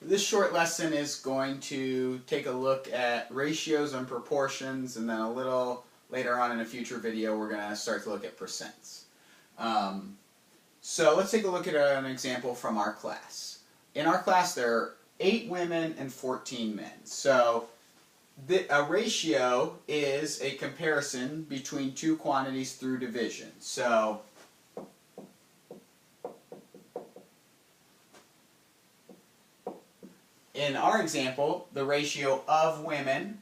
This short lesson is going to take a look at ratios and proportions, and then a little later on in a future video we're going to start to look at percents. So let's take a look at an example from our class. In our class there are 8 women and 14 men. So a ratio is a comparison between two quantities through division. So in our example, the ratio of women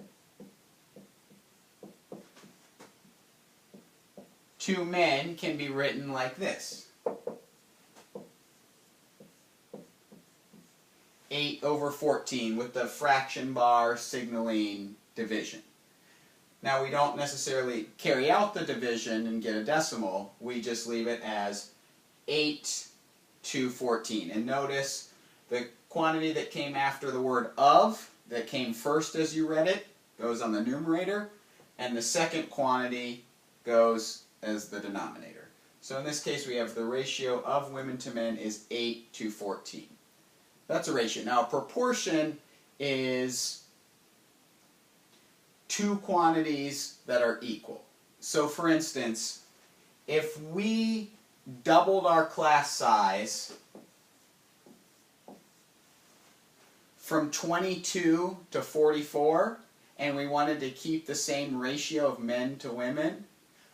to men can be written like this. 8/14 with the fraction bar signaling division. Now we don't necessarily carry out the division and get a decimal, we just leave it as 8/14. And notice the quantity that came after the word of, that came first as you read it, goes on the numerator, and the second quantity goes as the denominator. So in this case we have the ratio of women to men is 8/14. That's a ratio. Now a proportion is two quantities that are equal. So for instance, if we doubled our class size from 22 to 44, and we wanted to keep the same ratio of men to women,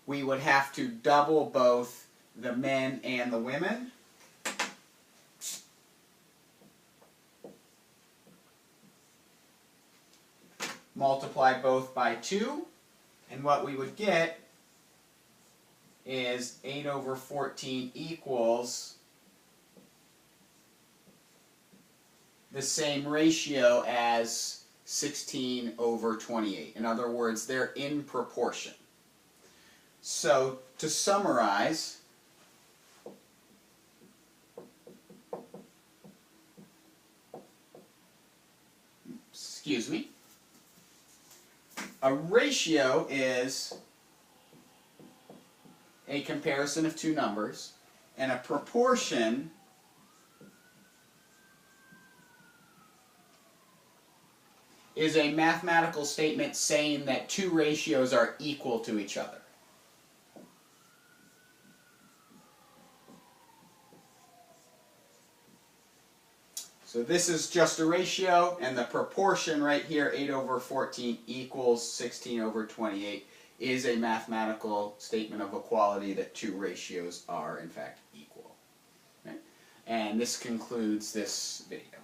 we would have to double both the men and the women. Multiply both by 2, and what we would get is 8/14 equals the same ratio as 16/28. In other words, they're in proportion. So to summarize, a ratio is a comparison of two numbers, and a proportion is a mathematical statement saying that two ratios are equal to each other. So this is just a ratio, and the proportion right here, 8/14 equals 16/28, is a mathematical statement of equality that two ratios are in fact equal. Okay? And this concludes this video.